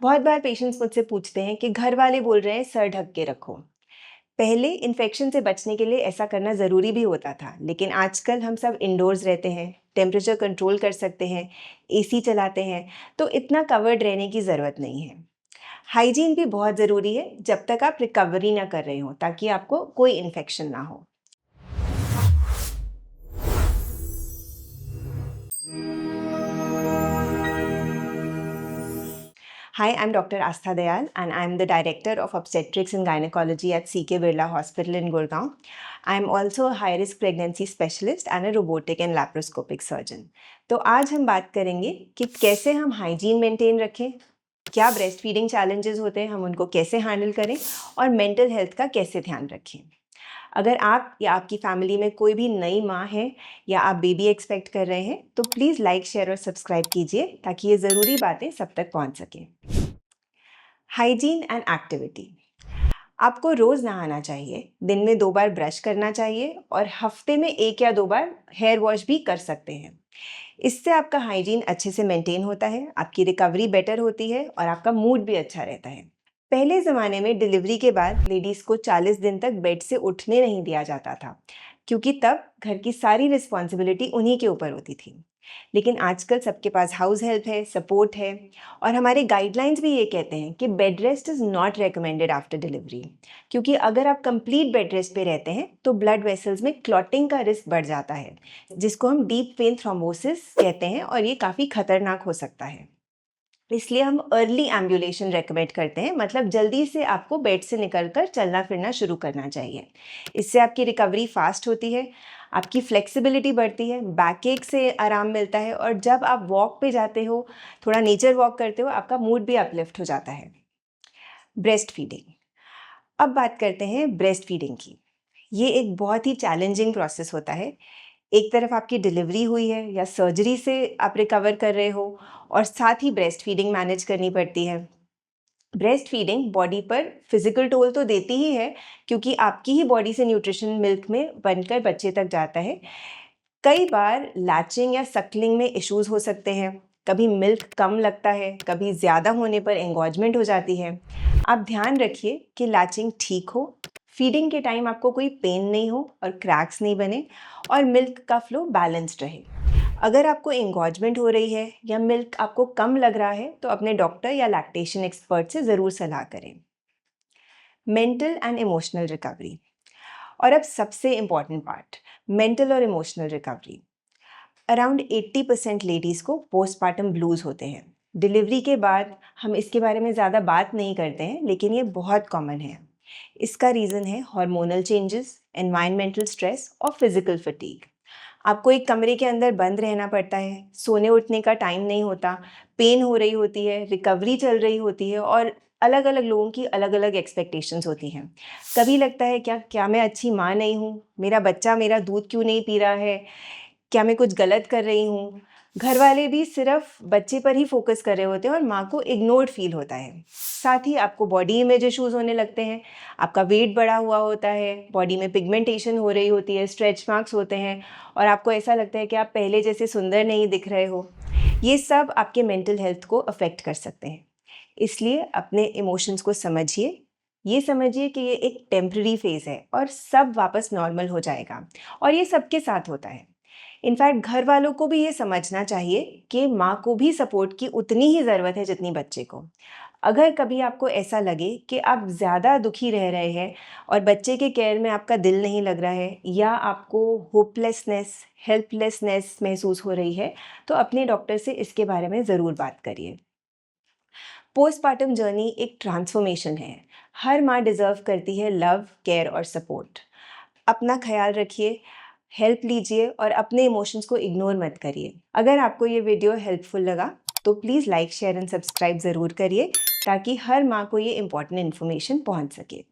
बहुत बार पेशेंट्स मुझसे पूछते हैं कि घर वाले बोल रहे हैं सर ढक के रखो। पहले इन्फेक्शन से बचने के लिए ऐसा करना ज़रूरी भी होता था, लेकिन आजकल हम सब इंडोर्स रहते हैं, टेम्परेचर कंट्रोल कर सकते हैं, एसी चलाते हैं, तो इतना कवर्ड रहने की ज़रूरत नहीं है। हाइजीन भी बहुत ज़रूरी है जब तक आप रिकवरी ना कर रहे हो, ताकि आपको कोई इन्फेक्शन ना हो। Hi, I'm Dr. Astha Dayal and I'm the Director of Obstetrics and Gynecology at CK Birla Hospital in Gurgaon. I'm also a high-risk pregnancy specialist and a robotic and laparoscopic surgeon. तो आज हम बात करेंगे कि कैसे हम hygiene maintain रखें, क्या ब्रेस्ट फीडिंग चैलेंजेस होते हैं, हम उनको कैसे हैंडल करें और मेंटल हेल्थ का कैसे ध्यान रखें। अगर आप या आपकी फैमिली में कोई भी नई माँ है या आप बेबी एक्सपेक्ट कर रहे हैं तो प्लीज़ लाइक, शेयर और सब्सक्राइब कीजिए ताकि ये ज़रूरी बातें सब तक पहुँच सकें। Hygiene and activity. आपको रोज़ नहाना चाहिए, दिन में 2 बार ब्रश करना चाहिए और हफ्ते में 1 या 2 बार हेयर वॉश भी कर सकते हैं। इससे आपका हाइजीन अच्छे से मेंटेन होता है, आपकी रिकवरी बेटर होती है और आपका मूड भी अच्छा रहता है। पहले ज़माने में डिलीवरी के बाद लेडीज़ को 40 दिन तक बेड से उठने नहीं दिया जाता था, क्योंकि तब घर की सारी रिस्पॉन्सिबिलिटी उन्हीं के ऊपर होती थी। लेकिन आजकल सबके पास हाउस हेल्प है, सपोर्ट है और हमारे गाइडलाइंस भी ये कहते हैं कि bed rest is not recommended after delivery, क्योंकि अगर आप कंप्लीट बेड रेस्ट पे रहते हैं तो ब्लड वेसल्स में क्लॉटिंग का रिस्क बढ़ जाता है, जिसको हम डीप वेन थ्रोम्बोसिस कहते हैं और ये काफ़ी खतरनाक हो सकता है। इसलिए हम अर्ली एम्बुलेशन रेकमेंड करते हैं, मतलब जल्दी से आपको बेड से निकलकर चलना फिरना शुरू करना चाहिए। इससे आपकी रिकवरी फास्ट होती है, आपकी फ्लेक्सिबिलिटी बढ़ती है, बैक एक से आराम मिलता है और जब आप वॉक पे जाते हो, थोड़ा नेचर वॉक करते हो, आपका मूड भी अपलिफ्ट हो जाता है। Breast feeding. अब बात करते हैं ब्रेस्ट फीडिंग की। ये एक बहुत ही चैलेंजिंग प्रोसेस होता है। एक तरफ आपकी डिलीवरी हुई है या सर्जरी से आप रिकवर कर रहे हो और साथ ही ब्रेस्ट फीडिंग मैनेज करनी पड़ती है। ब्रेस्ट फीडिंग बॉडी पर फिजिकल टोल तो देती ही है, क्योंकि आपकी ही बॉडी से न्यूट्रिशन मिल्क में बनकर बच्चे तक जाता है। कई बार लैचिंग या सक्लिंग में इश्यूज हो सकते हैं, कभी मिल्क कम लगता है, कभी ज़्यादा होने पर एंगॉजमेंट हो जाती है। आप ध्यान रखिए कि लैचिंग ठीक हो, फीडिंग के टाइम आपको कोई पेन नहीं हो और क्रैक्स नहीं बने और मिल्क का फ्लो बैलेंस्ड रहे। अगर आपको एंगॉजमेंट हो रही है या मिल्क आपको कम लग रहा है तो अपने डॉक्टर या लैक्टेशन एक्सपर्ट से ज़रूर सलाह करें। Mental and emotional recovery. और अब सबसे इम्पॉर्टेंट पार्ट, मेंटल और इमोशनल रिकवरी। अराउंड 80% लेडीज़ को पोस्टपार्टम ब्लूज़ होते हैं। डिलीवरी के बाद हम इसके बारे में ज़्यादा बात नहीं करते हैं, लेकिन ये बहुत कॉमन है। इसका रीज़न है हार्मोनल चेंजेस, एनवायरमेंटल स्ट्रेस और फिजिकल फटीग। आपको एक कमरे के अंदर बंद रहना पड़ता है, सोने उठने का टाइम नहीं होता, पेन हो रही होती है, रिकवरी चल रही होती है और अलग अलग लोगों की अलग अलग एक्सपेक्टेशंस होती हैं। कभी लगता है क्या क्या मैं अच्छी माँ नहीं हूँ, मेरा बच्चा मेरा दूध क्यों नहीं पी रहा है, क्या मैं कुछ गलत कर रही हूँ। घर वाले भी सिर्फ बच्चे पर ही फोकस कर रहे होते हैं और माँ को इग्नोर्ड फील होता है। साथ ही आपको बॉडी इमेज इश्यूज होने लगते हैं, आपका वेट बढ़ा हुआ होता है, बॉडी में पिगमेंटेशन हो रही होती है, स्ट्रेच मार्क्स होते हैं और आपको ऐसा लगता है कि आप पहले जैसे सुंदर नहीं दिख रहे हो। ये सब आपके मेंटल हेल्थ को अफेक्ट कर सकते हैं। इसलिए अपने इमोशंस को समझिए, ये समझिए कि ये एक टेम्पररी फेज़ है और सब वापस नॉर्मल हो जाएगा और ये सबके साथ होता है। इनफैक्ट घर वालों को भी ये समझना चाहिए कि माँ को भी सपोर्ट की उतनी ही ज़रूरत है जितनी बच्चे को। अगर कभी आपको ऐसा लगे कि आप ज़्यादा दुखी रह रहे हैं और बच्चे के केयर में आपका दिल नहीं लग रहा है या आपको होपलेसनेस, हेल्पलेसनेस महसूस हो रही है, तो अपने डॉक्टर से इसके बारे में ज़रूर बात करिए। पोस्टपार्टम जर्नी एक ट्रांसफॉर्मेशन है। हर माँ डिज़र्व करती है लव, केयर और सपोर्ट। अपना ख्याल रखिए, हेल्प लीजिए और अपने इमोशंस को इग्नोर मत करिए। अगर आपको ये वीडियो हेल्पफुल लगा तो please like, share and subscribe ज़रूर करिए, ताकि हर माँ को ये इम्पॉर्टेंट इन्फॉर्मेशन पहुँच सके।